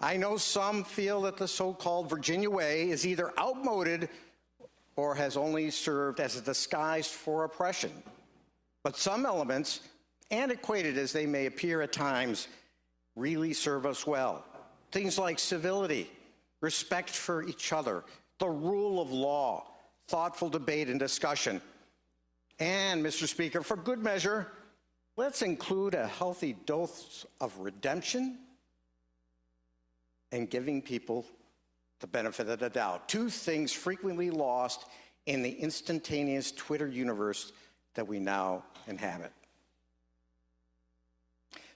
I know some feel that the so-called Virginia way is either outmoded or has only served as a disguise for oppression. But some elements, antiquated as they may appear at times, really serve us well. Things like civility, respect for each other, the rule of law, thoughtful debate and discussion. And, Mr. Speaker, for good measure, let's include a healthy dose of redemption and giving people the benefit of the doubt. Two things frequently lost in the instantaneous Twitter universe that we now inhabit.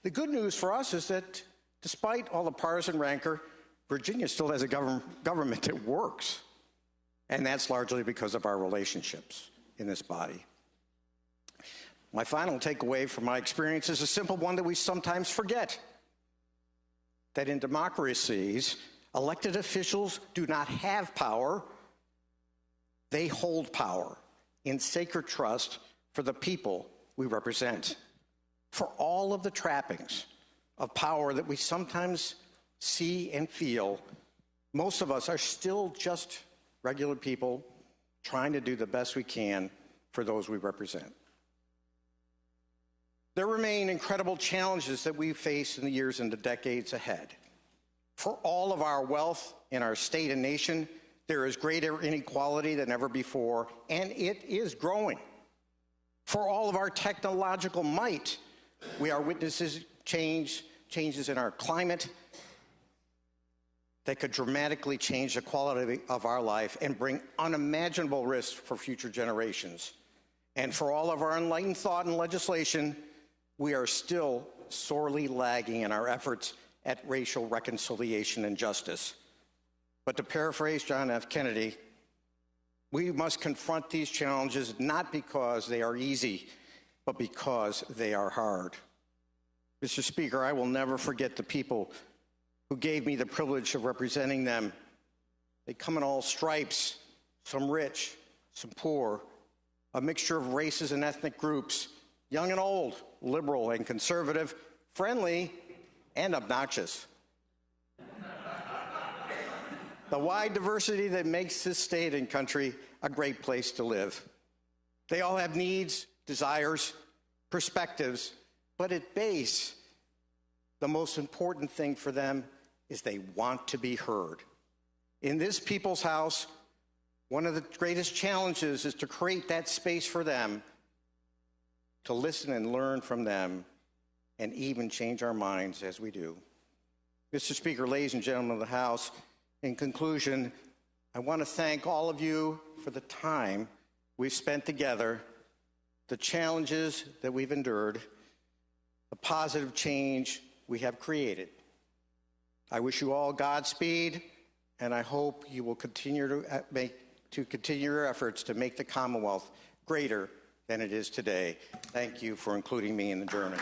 The good news for us is that despite all the partisan rancor, Virginia still has a government that works. And that's largely because of our relationships in this body. My final takeaway from my experience is a simple one that we sometimes forget. That in democracies, elected officials do not have power. They hold power in sacred trust for the people we represent. For all of the trappings of power that we sometimes see and feel, most of us are still just regular people trying to do the best we can for those we represent. There remain incredible challenges that we face in the years and the decades ahead. For all of our wealth in our state and nation, there is greater inequality than ever before, and it is growing. For all of our technological might, we are witnesses changes in our climate that could dramatically change the quality of our life and bring unimaginable risks for future generations. And for all of our enlightened thought and legislation, we are still sorely lagging in our efforts at racial reconciliation and justice. But to paraphrase John F. Kennedy, we must confront these challenges not because they are easy, but because they are hard. Mr. Speaker, I will never forget the people who gave me the privilege of representing them. They come in all stripes, some rich, some poor, a mixture of races and ethnic groups, young and old, liberal and conservative, friendly and obnoxious. The wide diversity that makes this state and country a great place to live. They all have needs, desires, perspectives, but at base, the most important thing for them is they want to be heard. In this people's house, one of the greatest challenges is to create that space for them to listen and learn from them and even change our minds as we do. Mr. Speaker, ladies and gentlemen of the House, in conclusion, I want to thank all of you for the time we've spent together, the challenges that we've endured, the positive change we have created. I wish you all Godspeed, and I hope you will continue to continue your efforts to make the Commonwealth greater than it is today. Thank you for including me in the journey.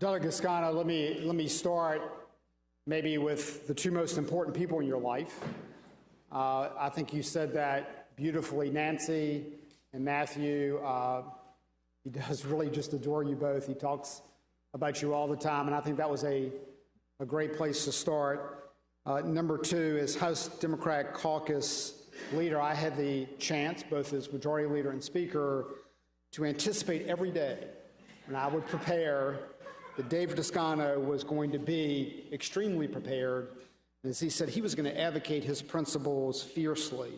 Delegate Toscano, let me start maybe with the two most important people in your life. I think you said that beautifully, Nancy and Matthew. He does really just adore you both. He talks about you all the time, and I think that was a great place to start. Number two, as House Democrat Caucus leader, I had the chance, both as Majority Leader and Speaker, to anticipate every day, and I would prepare that David Toscano was going to be extremely prepared. And as he said, he was going to advocate his principles fiercely.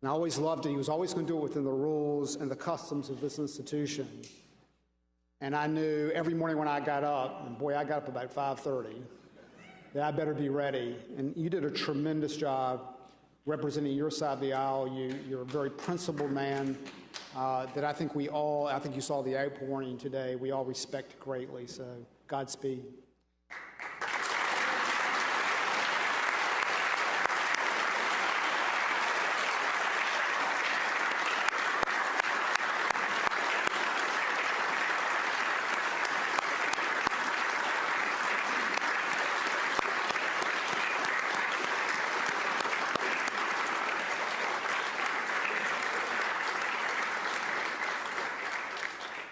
And I always loved it. He was always going to do it within the rules and the customs of this institution. And I knew every morning when I got up, and boy, I got up about 5:30, that I better be ready. And you did a tremendous job representing your side of the aisle. You're a very principled man that I think you saw the outpouring today, we all respect greatly. So Godspeed.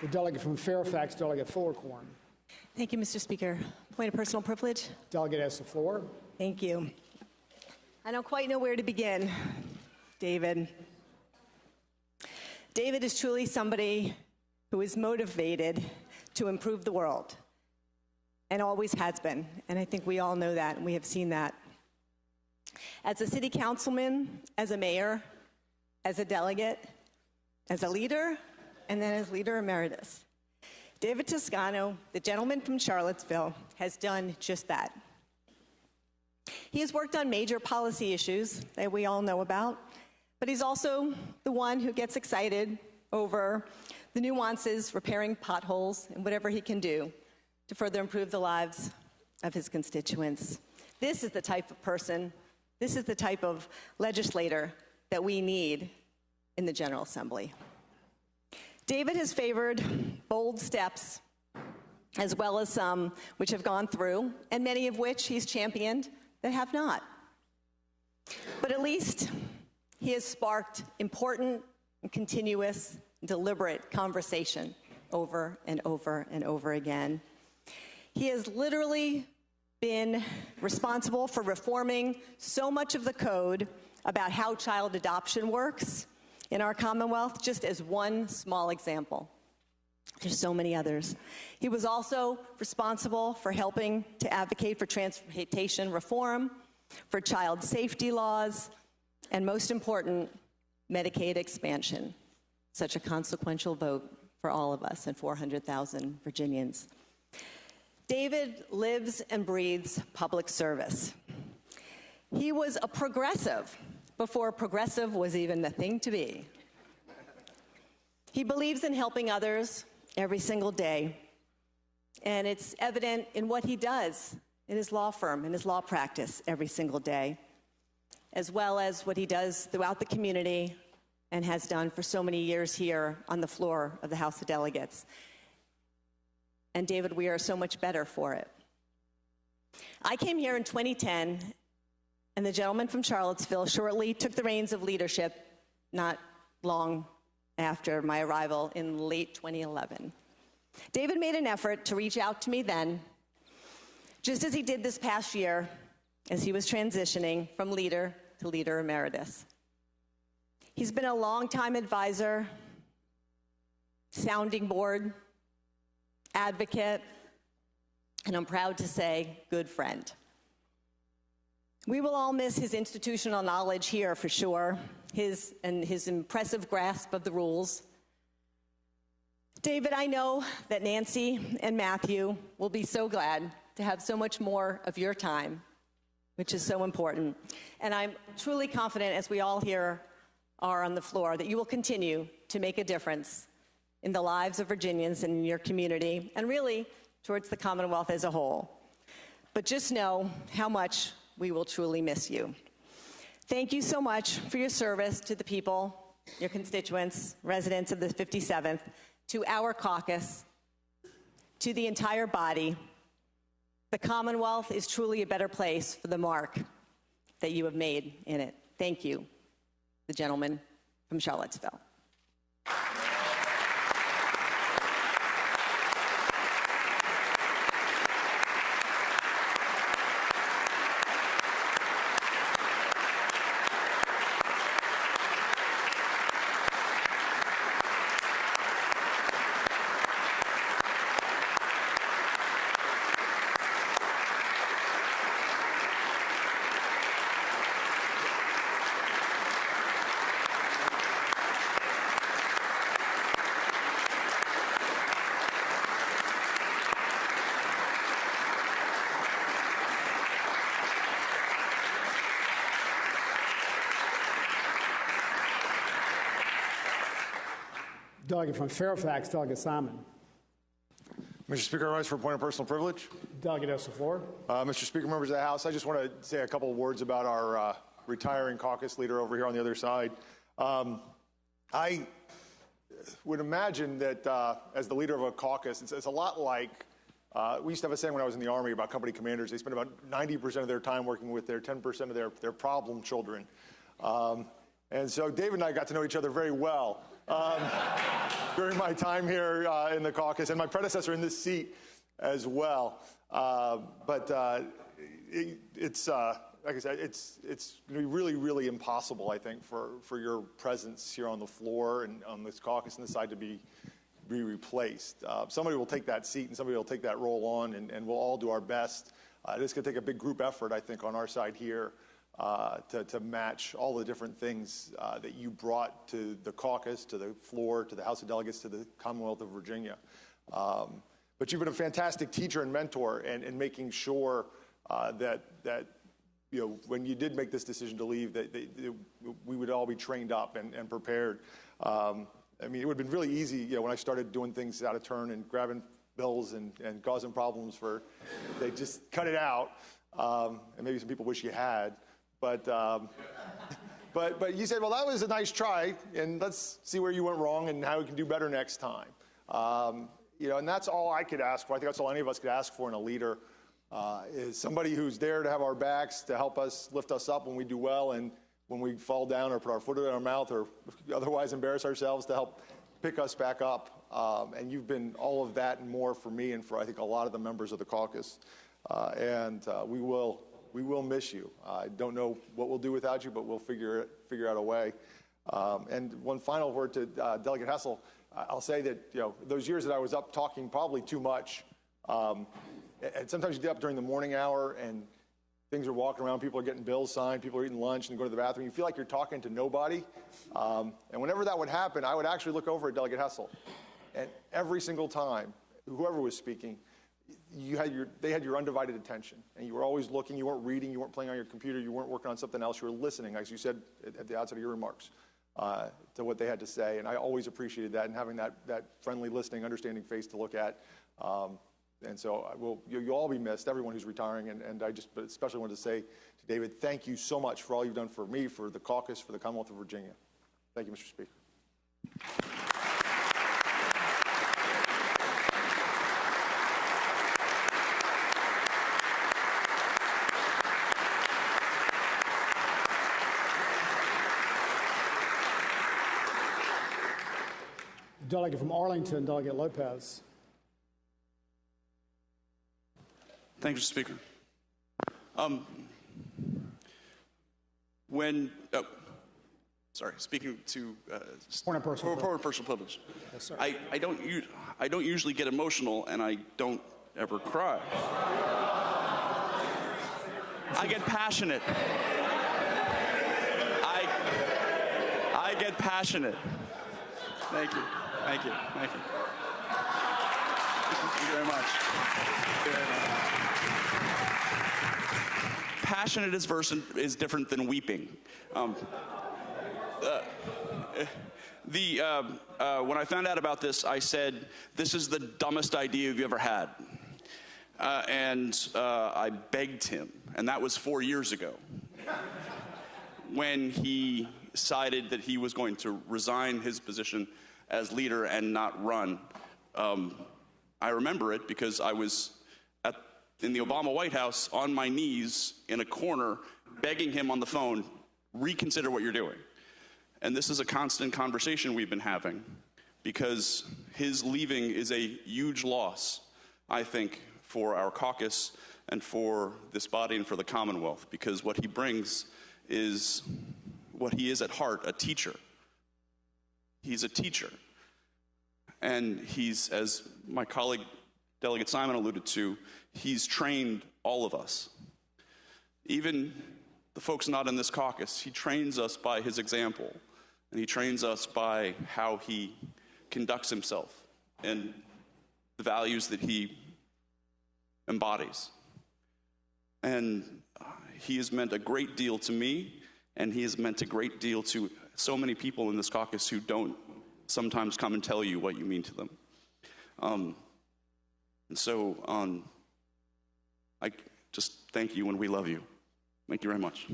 The delegate from Fairfax, Delegate Fullercorn. Thank you, Mr. Speaker. Point of personal privilege. Delegate has the floor. Thank you. I don't quite know where to begin, David. David is truly somebody who is motivated to improve the world, and always has been. And I think we all know that, and we have seen that. As a city councilman, as a mayor, as a delegate, as a leader, and then as leader emeritus, David Toscano, the gentleman from Charlottesville, has done just that. He has worked on major policy issues that we all know about, but he's also the one who gets excited over the nuances, repairing potholes, and whatever he can do to further improve the lives of his constituents. This is the type of person, this is the type of legislator that we need in the General Assembly. David has favored bold steps, as well as some which have gone through, and many of which he's championed that have not. But at least he has sparked important and continuous, deliberate conversation over and over and over again. He has literally been responsible for reforming so much of the code about how child adoption works in our Commonwealth, just as one small example. There's so many others. He was also responsible for helping to advocate for transportation reform, for child safety laws, and most important, Medicaid expansion. Such a consequential vote for all of us and 400,000 Virginians. David lives and breathes public service. He was a progressive before progressive was even the thing to be. He believes in helping others every single day, and it's evident in what he does in his law firm, in his law practice every single day, as well as what he does throughout the community and has done for so many years here on the floor of the House of Delegates. And David, we are so much better for it. I came here in 2010, and the gentleman from Charlottesville shortly took the reins of leadership not long after my arrival in late 2011. David made an effort to reach out to me then, just as he did this past year as he was transitioning from leader to leader emeritus. He's been a longtime advisor, sounding board, advocate, and I'm proud to say, good friend. We will all miss his institutional knowledge here for sure, his impressive grasp of the rules. David, I know that Nancy and Matthew will be so glad to have so much more of your time, which is so important. And I'm truly confident, as we all here are on the floor, that you will continue to make a difference in the lives of Virginians and in your community, and really towards the Commonwealth as a whole. But just know how much we will truly miss you. Thank you so much for your service to the people, your constituents, residents of the 57th, to our caucus, to the entire body, the Commonwealth is truly a better place for the mark that you have made in it. Thank you, the gentleman from Charlottesville. Delegate from Fairfax, Delegate Simon. Mr. Speaker, I rise for a point of personal privilege. Delegate has the floor. Mr. Speaker, members of the House, I just want to say a couple of words about our retiring caucus leader over here on the other side. I would imagine that as the leader of a caucus, it's a lot like, we used to have a saying when I was in the Army about company commanders. They spend about 90% of their time working with their 10% of their problem children. And so David and I got to know each other very well during my time here in the caucus, and my predecessor in this seat as well. It's like I said, it's going to be really, really impossible, I think, for your presence here on the floor and on this caucus and this side to be replaced. Somebody will take that seat and somebody will take that role on, and we'll all do our best. It's going to take a big group effort, I think, on our side here to match all the different things that you brought to the caucus, to the floor, to the House of Delegates, to the Commonwealth of Virginia. But you've been a fantastic teacher and mentor in making sure that you know, when you did make this decision to leave, that we would all be trained up and prepared. I mean, it would have been really easy, you know, when I started doing things out of turn and grabbing bills and causing problems they just cut it out. And maybe some people wish you had. But you said, well, that was a nice try, and let's see where you went wrong and how we can do better next time. You know, and that's all I could ask for. I think that's all any of us could ask for in a leader, is somebody who's there to have our backs, to help us, lift us up when we do well, and when we fall down or put our foot in our mouth or otherwise embarrass ourselves, to help pick us back up. And you've been all of that and more for me and for, I think, a lot of the members of the caucus. We will miss you. I don't know what we'll do without you, but we'll figure out a way. And one final word to Delegate Hessel. I'll say that, you know, those years that I was up talking probably too much, and sometimes you get up during the morning hour and things are walking around, people are getting bills signed, people are eating lunch and go to the bathroom. You feel like you're talking to nobody. And whenever that would happen, I would actually look over at Delegate Hessel. And every single time, whoever was speaking, they had your undivided attention, and you were always looking. You weren't reading, you weren't playing on your computer, you weren't working on something else. You were listening, as you said at the outset of your remarks, to what they had to say. And I always appreciated that, and having that friendly, listening, understanding face to look at. And so you'll all be missed, everyone who's retiring. And I just but especially wanted to say to David, thank you so much for all you've done for me, for the caucus, for the Commonwealth of Virginia. Thank you, Mr. Speaker. Delegate from Arlington, Delegate Lopez. Thank you, Mr. Speaker. Speaking to Point of personal privilege. Yes, sir. I don't usually get emotional, and I don't ever cry. I get passionate. I get passionate. Thank you. Thank you. Thank you. Thank you very much. Passionate is different than weeping. When I found out about this, I said, "This is the dumbest idea you've ever had," and I begged him, and that was 4 years ago, when he decided that he was going to resign his position as leader and not run. I remember it because I was in the Obama White House on my knees in a corner begging him on the phone, reconsider what you're doing. And this is a constant conversation we've been having because his leaving is a huge loss, I think, for our caucus and for this body and for the Commonwealth, because what he brings is what he is at heart, a teacher. He's a teacher. And he's, as my colleague Delegate Simon alluded to, he's trained all of us. Even the folks not in this caucus, he trains us by his example. And he trains us by how he conducts himself and the values that he embodies. And he has meant a great deal to me, and he has meant a great deal to so many people in this caucus who don't sometimes come and tell you what you mean to them. And so I just thank you and we love you. Thank you very much.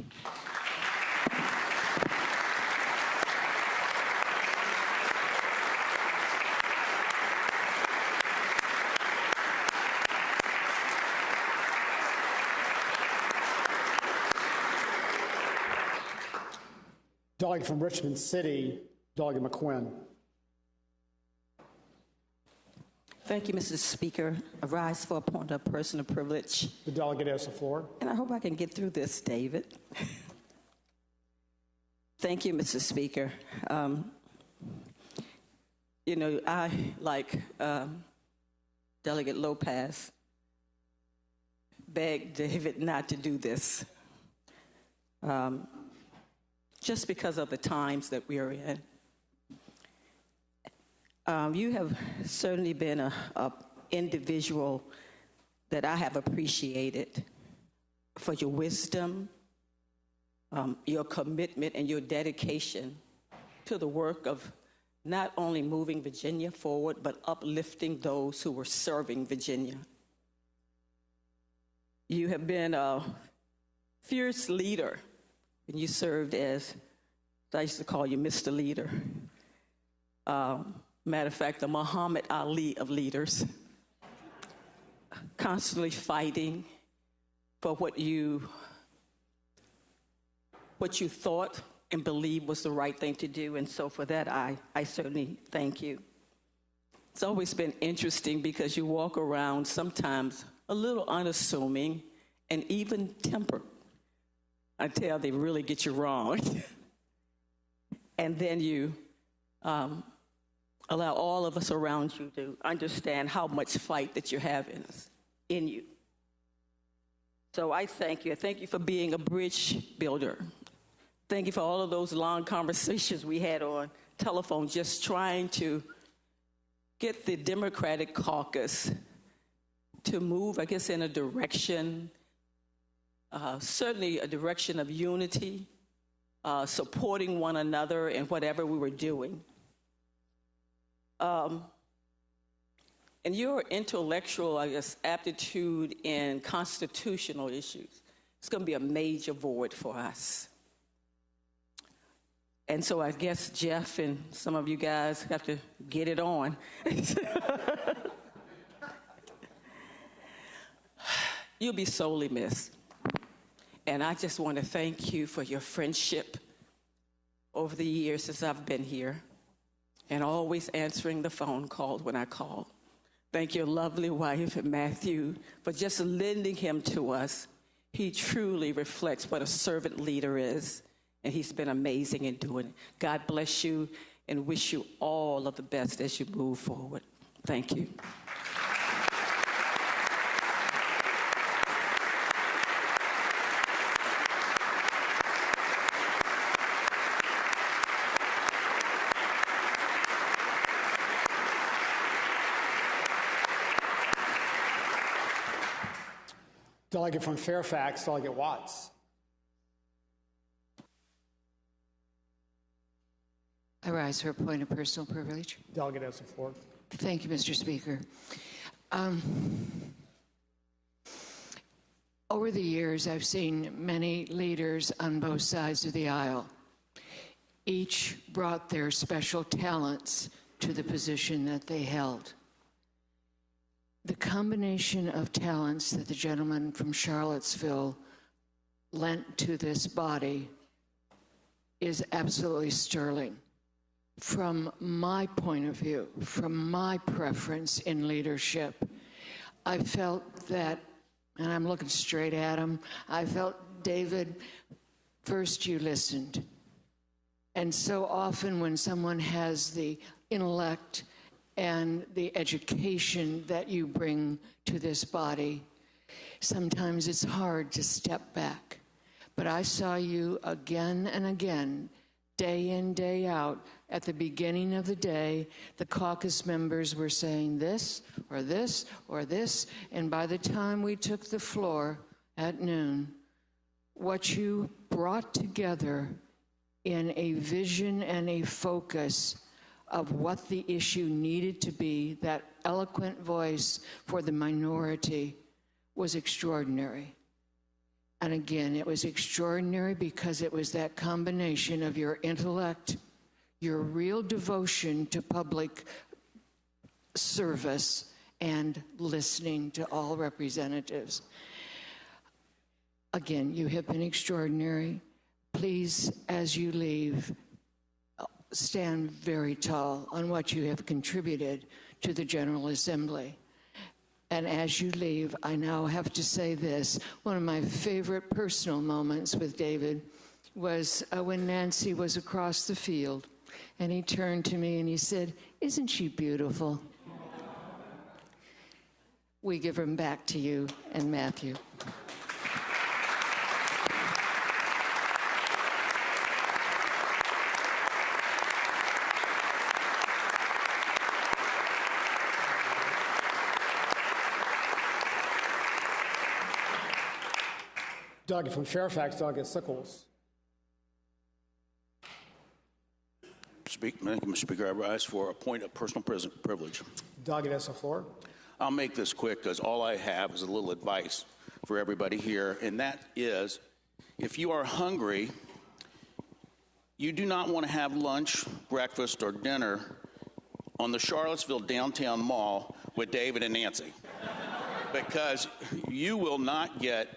Delegate from Richmond City, Delegate McQuinn. Thank you, Mr. Speaker. I rise for a point of personal privilege. The delegate has the floor. And I hope I can get through this, David. Thank you, Mr. Speaker. I, like Delegate Lopez, begged David not to do this. Just because of the times that we are in. You have certainly been a individual that I have appreciated for your wisdom, your commitment, and your dedication to the work of not only moving Virginia forward, but uplifting those who were serving Virginia. You have been a fierce leader, and you served as, I used to call you Mr. Leader. Matter of fact, the Muhammad Ali of leaders, constantly fighting for what you thought and believed was the right thing to do. And so for that, I certainly thank you. It's always been interesting because you walk around sometimes a little unassuming and even tempered until they really get you wrong. And then you allow all of us around you to understand how much fight that you have in you. So I thank you. I thank you for being a bridge builder. Thank you for all of those long conversations we had on telephone, just trying to get the Democratic caucus to move, I guess, in a direction, certainly a direction of unity, supporting one another in whatever we were doing. And your intellectual, I guess, aptitude in constitutional issues, it's going to be a major void for us. And so I guess Jeff and some of you guys have to get it on. You'll be sorely missed. And I just want to thank you for your friendship over the years since I've been here, and always answering the phone call when I call. Thank your lovely wife, Matthew, for just lending him to us. He truly reflects what a servant leader is, and he's been amazing in doing it. God bless you and wish you all of the best as you move forward. Thank you. Delegate from Fairfax, Delegate Watts. I rise for a point of personal privilege. Delegate has the floor. Thank you, Mr. Speaker. Over the years, I've seen many leaders on both sides of the aisle. Each brought their special talents to the position that they held. The combination of talents that the gentleman from Charlottesville lent to this body is absolutely sterling. From my point of view, from my preference in leadership, I felt that, and I'm looking straight at him, I felt, David, first you listened. And so often when someone has the intellect and the education that you bring to this body, sometimes it's hard to step back. But I saw you again and again, day in, day out. At the beginning of the day, the caucus members were saying this, or this, or this, and by the time we took the floor at noon, what you brought together in a vision and a focus of what the issue needed to be, that eloquent voice for the minority, was extraordinary. And again, it was extraordinary because it was that combination of your intellect, your real devotion to public service, and listening to all representatives. Again, you have been extraordinary. Please, as you leave, stand very tall on what you have contributed to the General Assembly. And as you leave, I now have to say this. One of my favorite personal moments with David was when Nancy was across the field, and he turned to me and he said, "Isn't she beautiful?" We give him back to you and Matthew. Doug from Fairfax, Doug Sickles. Thank you, Mr. Speaker. I rise for a point of personal privilege. Doug, it has the floor. I'll make this quick because all I have is a little advice for everybody here, and that is, if you are hungry, you do not want to have lunch, breakfast, or dinner on the Charlottesville downtown mall with David and Nancy, because you will not get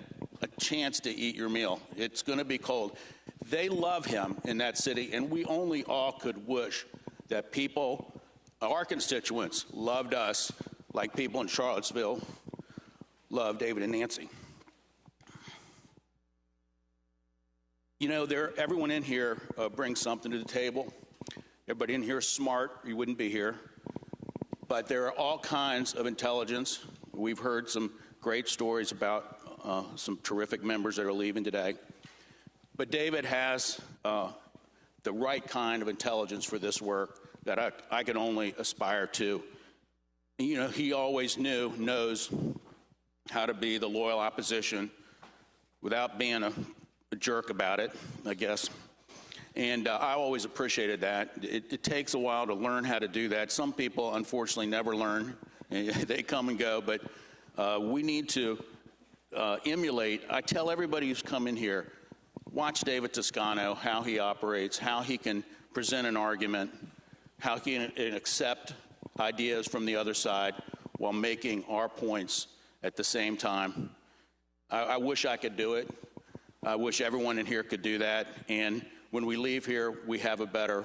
a chance to eat your meal. It's going to be cold. They love him in that city, and we only all could wish that people, our constituents, loved us like people in Charlottesville love David and Nancy. You know, everyone in here brings something to the table. Everybody in here is smart. You wouldn't be here. But there are all kinds of intelligence. We've heard some great stories about some terrific members that are leaving today. But David has the right kind of intelligence for this work that I can only aspire to. You know, he always knows how to be the loyal opposition without being a jerk about it, I guess. And I always appreciated that. It takes a while to learn how to do that. Some people, unfortunately, never learn. They come and go. But we need to emulate. I tell everybody who's come in here, watch David Toscano, how he operates, how he can present an argument, how he can accept ideas from the other side while making our points at the same time. I wish I could do it. I wish everyone in here could do that. And when we leave here, we have a better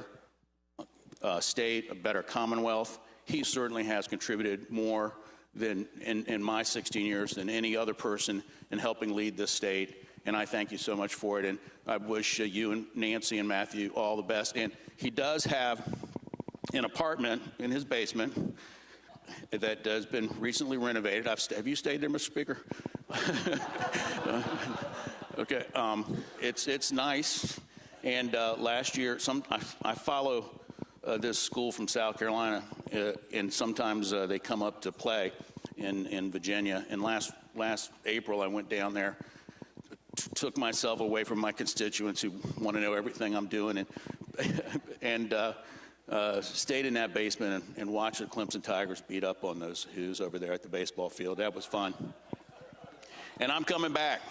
state, a better Commonwealth. He certainly has contributed more than in my 16 years than any other person in helping lead this state. And I thank you so much for it. And I wish you and Nancy and Matthew all the best. And he does have an apartment in his basement that has been recently renovated. Have you stayed there, Mr. Speaker? Okay. It's nice. And last year, I follow this school from South Carolina, and sometimes they come up to play in Virginia. And last April, I went down there, took myself away from my constituents who want to know everything I'm doing, and stayed in that basement and watched the Clemson Tigers beat up on those Hoos over there at the baseball field. That was fun. And I'm coming back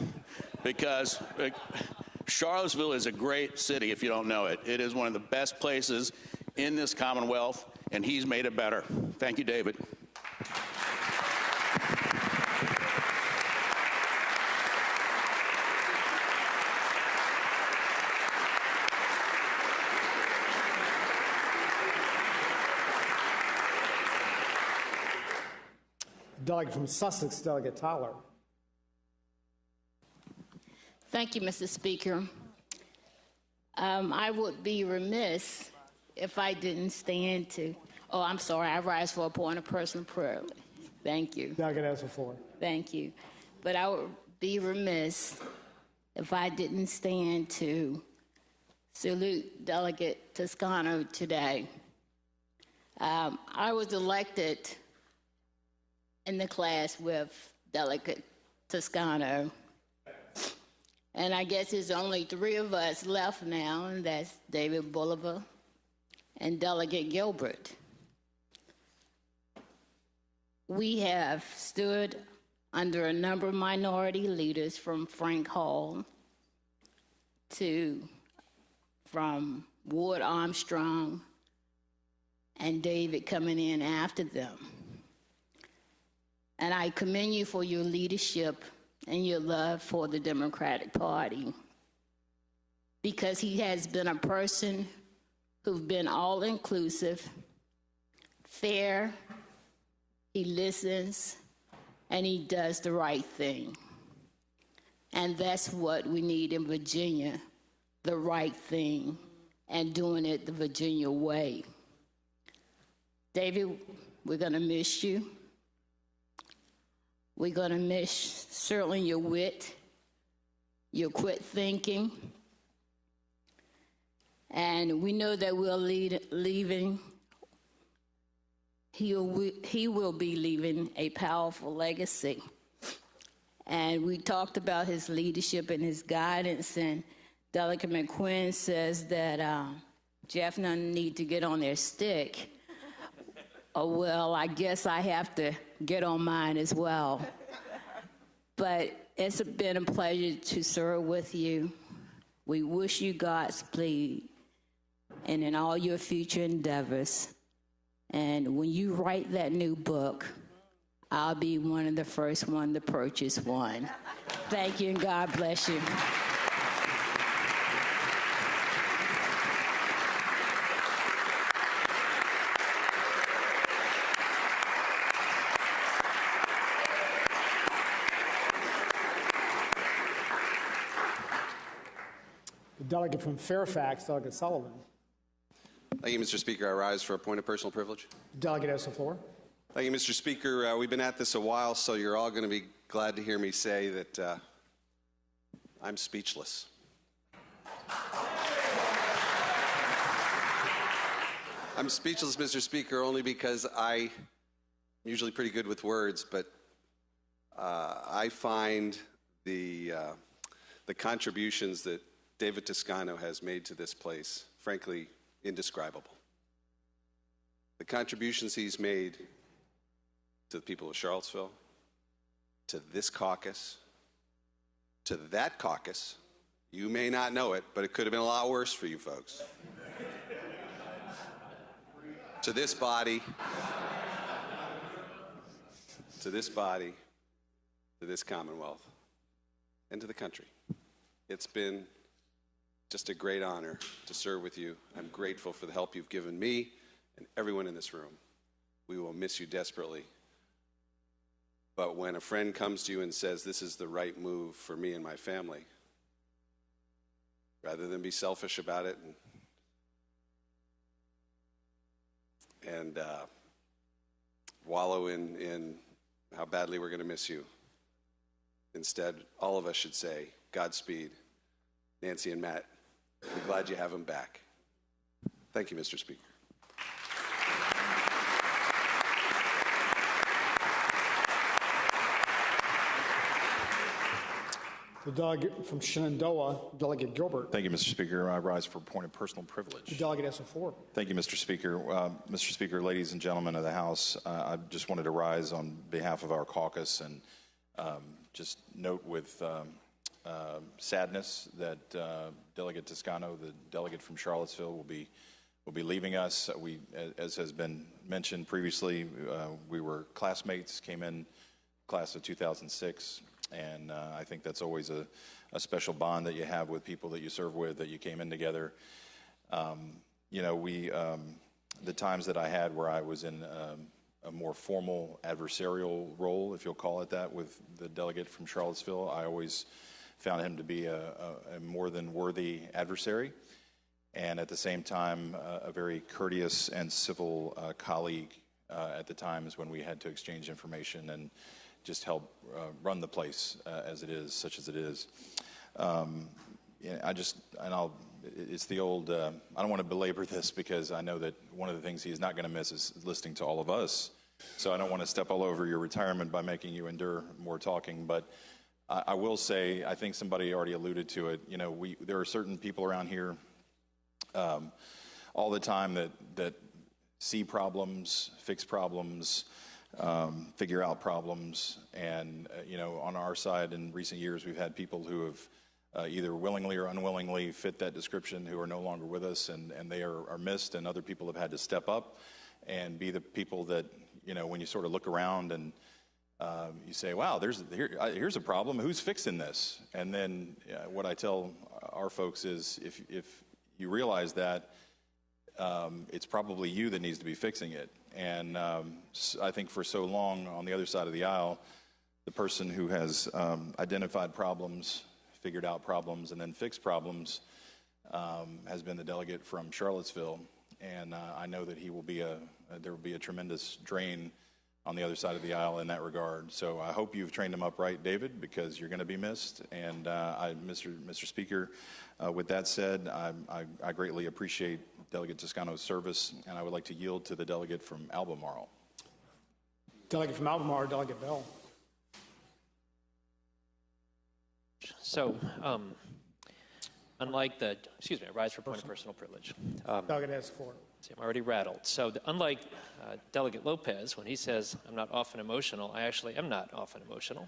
because Charlottesville is a great city if you don't know it. It is one of the best places in this Commonwealth, and he's made it better. Thank you, David. Delegate from Sussex, Delegate Tyler. Thank you, Mr. Speaker. I would be remiss if I didn't stand to, I'm sorry, I rise for a point of personal privilege. Thank you. Delegate has the floor. Thank you. But I would be remiss if I didn't stand to salute Delegate Toscano today. I was elected in the class with Delegate Toscano. And I guess there's only 3 of us left now, and that's David Bolivar and Delegate Gilbert. We have stood under a number of minority leaders, from Frank Hall from Ward Armstrong and David coming in after them. And I commend you for your leadership and your love for the Democratic Party, because he has been a person who's been all-inclusive, fair, he listens, and he does the right thing. And that's what we need in Virginia, the right thing, and doing it the Virginia way. David, we're going to miss you. We're going to miss certainly your wit, your quick thinking. And we know that we're leaving. He will be leaving a powerful legacy. And we talked about his leadership and his guidance. And Delegate McQuinn says that Jeff doesn't need to get on their stick. Oh, well, I guess I have to get on mine as well. But it's been a pleasure to serve with you. We wish you Godspeed and in all your future endeavors. And when you write that new book, I'll be one of the first one to purchase one. Thank you, and God bless you. The delegate from Fairfax, Delegate Sullivan. Thank you, Mr. Speaker. I rise for a point of personal privilege. The delegate has the floor. Thank you, Mr. Speaker. We've been at this a while, so you're all going to be glad to hear me say that I'm speechless. I'm speechless, Mr. Speaker, only because I'm usually pretty good with words, but I find the contributions that David Toscano has made to this place, frankly, indescribable. The contributions he's made to the people of Charlottesville, to this caucus, to that caucus, you may not know it, but it could have been a lot worse for you folks. To this body, to this Commonwealth, and to the country. It's been just a great honor to serve with you. I'm grateful for the help you've given me and everyone in this room. We will miss you desperately. But when a friend comes to you and says, this is the right move for me and my family, rather than be selfish about it and wallow in how badly we're going to miss you, instead, all of us should say, Godspeed, Nancy and Matt. I'm glad you have them back. Thank you, Mr. Speaker. The delegate from Shenandoah, Delegate Gilbert. Thank you, Mr. Speaker. I rise for a point of personal privilege. The delegate has the floor. Thank you, Mr. Speaker. Mr. Speaker, ladies and gentlemen of the House, I just wanted to rise on behalf of our caucus and just note with sadness that Delegate Toscano, the delegate from Charlottesville, will be leaving us. We, as has been mentioned previously, we were classmates, came in class of 2006. And I think that's always a special bond that you have with people that you serve with, that you came in together. You know, the times that I had where I was in a more formal adversarial role, if you'll call it that, with the delegate from Charlottesville. I always found him to be a more than worthy adversary, and at the same time, a very courteous and civil colleague at the times when we had to exchange information and just help run the place as it is, such as it is. It's the old, I don't want to belabor this because I know that one of the things he's not going to miss is listening to all of us. So I don't want to step all over your retirement by making you endure more talking. But I will say, I think somebody already alluded to it. You know, there are certain people around here all the time that see problems, fix problems, figure out problems. And, you know, on our side in recent years, we've had people who have either willingly or unwillingly fit that description who are no longer with us, and they are missed, and other people have had to step up and be the people that, you know, when you sort of look around and you say, wow, here's a problem, who's fixing this? And then what I tell our folks is if you realize that, it's probably you that needs to be fixing it. And I think for so long on the other side of the aisle, the person who has identified problems, figured out problems, and then fixed problems has been the delegate from Charlottesville. And I know that there will be a tremendous drain on the other side of the aisle in that regard. So I hope you've trained him up right, David, because you're going to be missed. And Mr. Speaker, with that said, I greatly appreciate Delegate Toscano's service, and I would like to yield to the delegate from Albemarle. Delegate from Albemarle, Delegate Bell. So, unlike I rise for point of personal privilege. Delegate has the floor. See, I'm already rattled. So, unlike Delegate Lopez, when he says I'm not often emotional, I actually am not often emotional.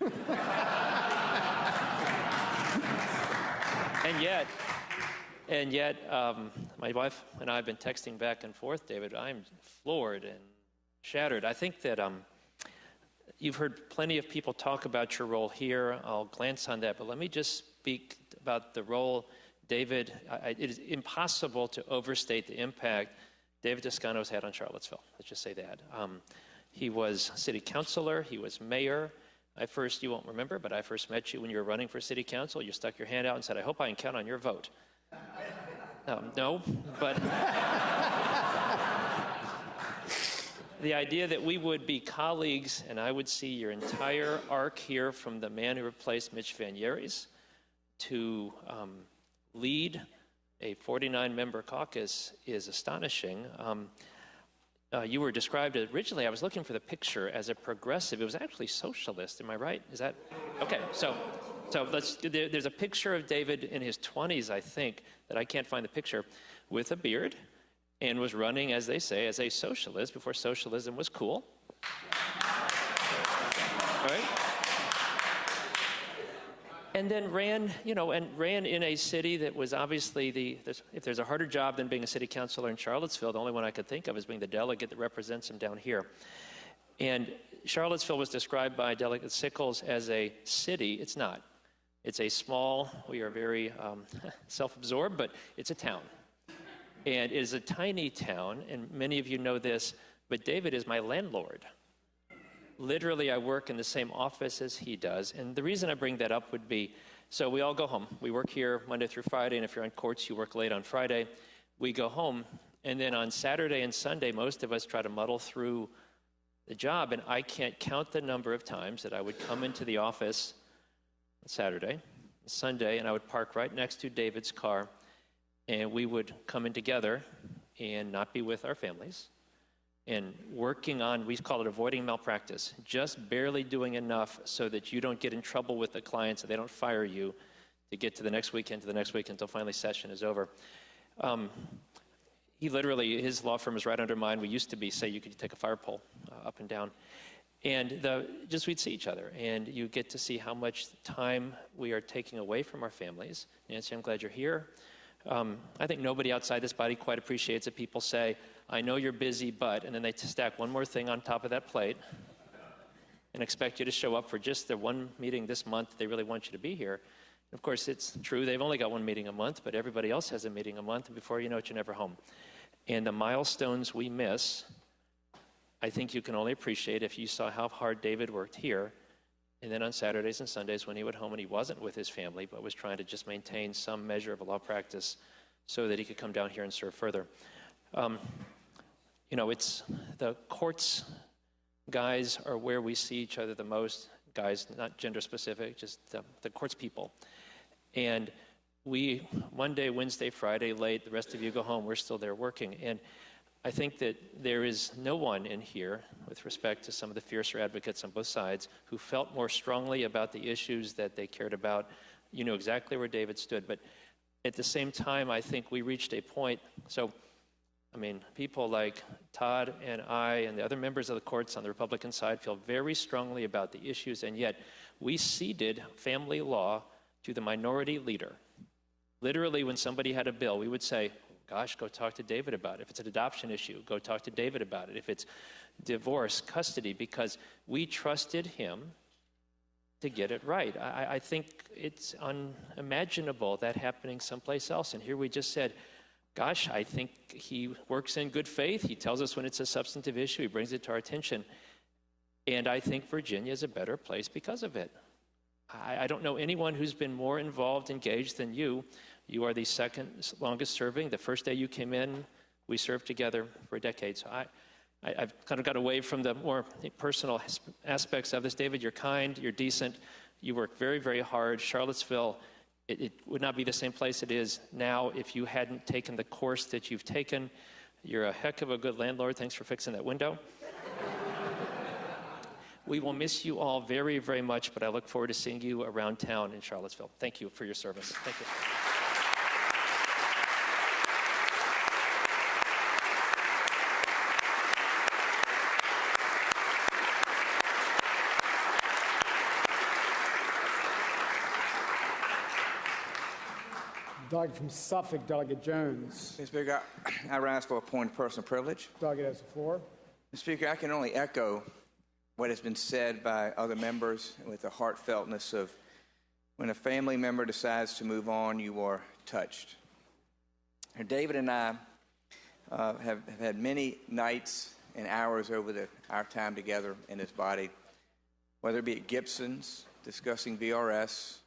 And yet, my wife and I have been texting back and forth, David. I'm floored and shattered. I think that you've heard plenty of people talk about your role here. I'll glance on that, but let me just speak about the role, David. It is impossible to overstate the impact David Toscano has had on Charlottesville. Let's just say that. He was city councilor. He was mayor. You won't remember, but I first met you when you were running for city council. You stuck your hand out and said, I hope I can count on your vote. No, but the idea that we would be colleagues and I would see your entire arc here from the man who replaced Mitch Van Yeris to lead a 49-member caucus is astonishing. You were described originally, I was looking for the picture, as a progressive. It was actually socialist, am I right? Is that? Okay, so there's a picture of David in his 20s, I think, that I can't find the picture, with a beard, and was running, as they say, as a socialist before socialism was cool. Right? And then ran in a city that was obviously if there's a harder job than being a city councilor in Charlottesville, the only one I could think of is being the delegate that represents him down here. And Charlottesville was described by Delegate Sickles as a city. It's not. It's a small, we are very self-absorbed, but it's a town. And it is a tiny town, and many of you know this, but David is my landlord. Literally, I work in the same office as he does. And the reason I bring that up would be, so we all go home. We work here Monday through Friday, and if you're on courts, you work late on Friday. We go home, and then on Saturday and Sunday, most of us try to muddle through the job, and I can't count the number of times that I would come into the office on Saturday, Sunday, and I would park right next to David's car, and we would come in together and not be with our families, and working on, we call it avoiding malpractice, just barely doing enough so that you don't get in trouble with the clients and they don't fire you to get to the next weekend, until finally session is over. He literally, his law firm is right under mine. We used to be, say, you could take a fire pole up and down. And we'd see each other, and you get to see how much time we are taking away from our families. Nancy, I'm glad you're here. I think nobody outside this body quite appreciates it. People say, I know you're busy, but, and then they stack one more thing on top of that plate and expect you to show up for just the one meeting this month. They really want you to be here. And of course, it's true. They've only got one meeting a month, but everybody else has a meeting a month, and before you know it, you're never home. And the milestones we miss I think you can only appreciate if you saw how hard David worked here, and then on Saturdays and Sundays when he went home and he wasn't with his family, but was trying to just maintain some measure of a law practice so that he could come down here and serve further. It's the courts, guys, are where we see each other the most. Guys, not gender specific, just the courts people. And we, Monday, Wednesday, Friday, late, the rest of you go home, we're still there working. And I think that there is no one in here, with respect to some of the fiercer advocates on both sides, who felt more strongly about the issues that they cared about. You know exactly where David stood. But at the same time, I think we reached a point. So, people like Todd and I and the other members of the courts on the Republican side feel very strongly about the issues, and yet we ceded family law to the minority leader. Literally, when somebody had a bill, we would say, gosh, go talk to David about it. If it's an adoption issue, go talk to David about it. If it's divorce, custody, because we trusted him to get it right. I think it's unimaginable that happening someplace else. And here we just said, gosh, I think he works in good faith. He tells us when it's a substantive issue. He brings it to our attention. And I think Virginia is a better place because of it. I don't know anyone who's been more involved, engaged than you. You are the second longest serving. The first day you came in, we served together for a decade. So I've kind of got away from the more personal aspects of this. David, you're kind, you're decent, you work very, very hard. Charlottesville, it would not be the same place it is now if you hadn't taken the course that you've taken. You're a heck of a good landlord. Thanks for fixing that window. We will miss you all very, very much, but I look forward to seeing you around town in Charlottesville. Thank you for your service. Thank you. Delegate from Suffolk, Delegate Jones. Mr. Speaker, I rise for a point of personal privilege. Delegate has the floor. Mr. Speaker, I can only echo what has been said by other members with the heartfeltness of when a family member decides to move on, you are touched. And David and I have had many nights and hours over our time together in this body, whether it be at Gibson's, discussing VRS,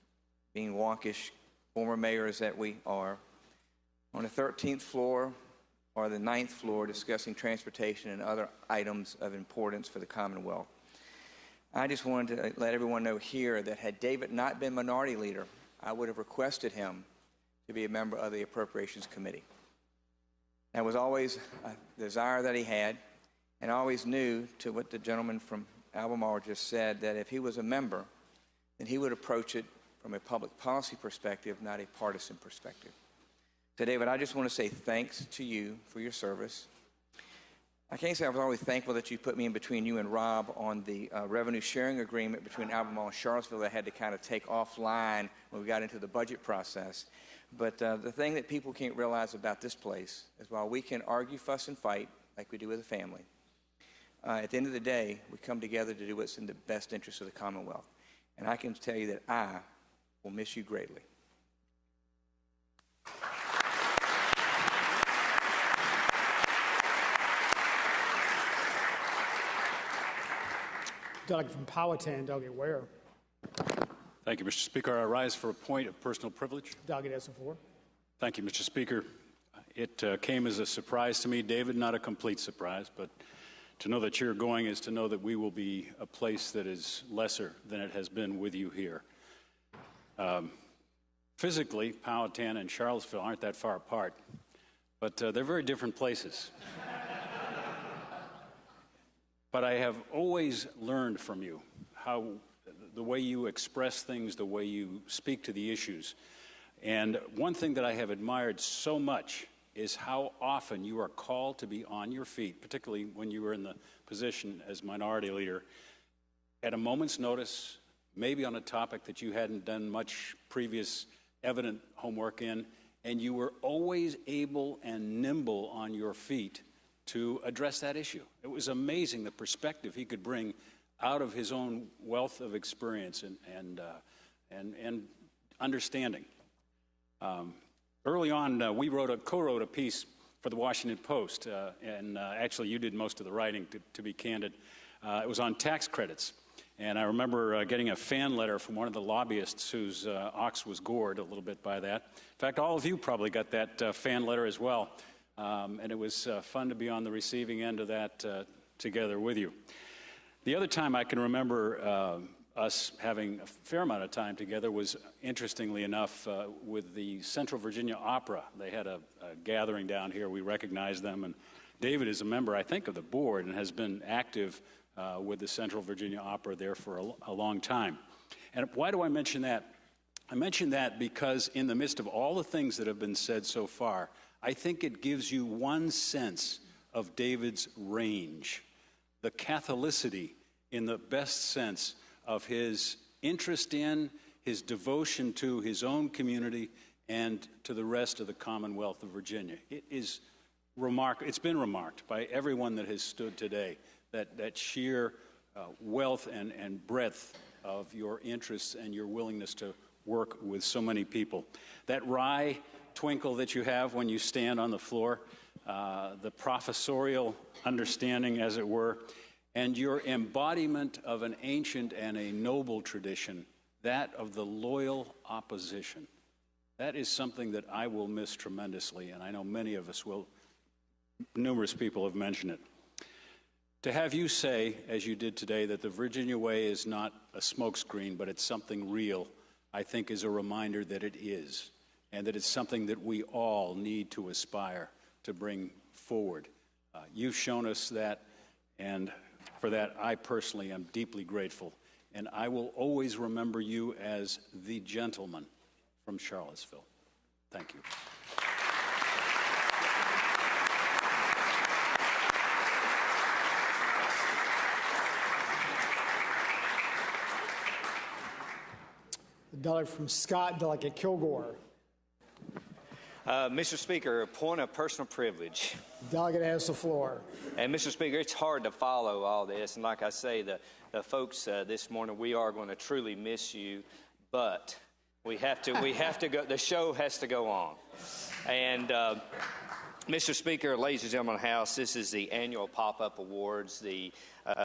being wonkish former mayors that we are, on the 13th floor or the 9th floor discussing transportation and other items of importance for the Commonwealth. I just wanted to let everyone know here that had David not been minority leader, I would have requested him to be a member of the Appropriations Committee. That was always a desire that he had, and I always knew, to what the gentleman from Albemarle just said, that if he was a member, then he would approach it from a public policy perspective, not a partisan perspective. So, David, I just want to say thanks to you for your service. I can't say I was always thankful that you put me in between you and Rob on the revenue sharing agreement between Albemarle and Charlottesville that I had to kind of take offline when we got into the budget process. But the thing that people can't realize about this place is while we can argue, fuss, and fight like we do with a family, at the end of the day, we come together to do what's in the best interest of the Commonwealth. And I can tell you that I will miss you greatly. Delegate from Powhatan, Delegate Ware. Thank you, Mr. Speaker. I rise for a point of personal privilege. Delegate has the floor. Thank you, Mr. Speaker. It came as a surprise to me, David, not a complete surprise, but to know that you're going is to know that we will be a place that is lesser than it has been with you here. Physically, Powhatan and Charlottesville aren't that far apart, but they're very different places. But I have always learned from you how the way you express things, the way you speak to the issues. And one thing that I have admired so much is how often you are called to be on your feet, particularly when you were in the position as minority leader, at a moment's notice, maybe on a topic that you hadn't done much previous evident homework in, and you were always able and nimble on your feet to address that issue. It was amazing the perspective he could bring out of his own wealth of experience and understanding. Early on, we co-wrote a piece for the Washington Post, and actually you did most of the writing, to be candid. It was on tax credits. And I remember getting a fan letter from one of the lobbyists whose ox was gored a little bit by that. In fact, all of you probably got that fan letter as well. And it was fun to be on the receiving end of that together with you. The other time I can remember us having a fair amount of time together was, interestingly enough, with the Central Virginia Opera. They had a gathering down here. We recognized them. And David is a member, I think, of the board and has been active with the Central Virginia Opera there for a long time. And why do I mention that? I mention that because in the midst of all the things that have been said so far, I think it gives you one sense of David's range, the Catholicity in the best sense of his interest in, his devotion to his own community and to the rest of the Commonwealth of Virginia. It is remarkable. It's been remarked by everyone that has stood today, that sheer wealth and breadth of your interests and your willingness to work with so many people. That wry twinkle that you have when you stand on the floor, the professorial understanding, as it were, and your embodiment of an ancient and a noble tradition, that of the loyal opposition. That is something that I will miss tremendously, and I know many of us will. Numerous people have mentioned it. To have you say, as you did today, that the Virginia Way is not a smokescreen, but it's something real, I think is a reminder that it is, and that it's something that we all need to aspire to bring forward. You've shown us that, and for that, I personally am deeply grateful. And I will always remember you as the gentleman from Charlottesville. Thank you. The delegate from Scott, Delegate Kilgore. Mr. Speaker, a point of personal privilege. The delegate has the floor. And Mr. Speaker, it's hard to follow all this. And like I say, the folks this morning, we are going to truly miss you. But we have to go. The show has to go on. And Mr. Speaker, ladies and gentlemen of the House, this is the annual Pop-Up Awards. The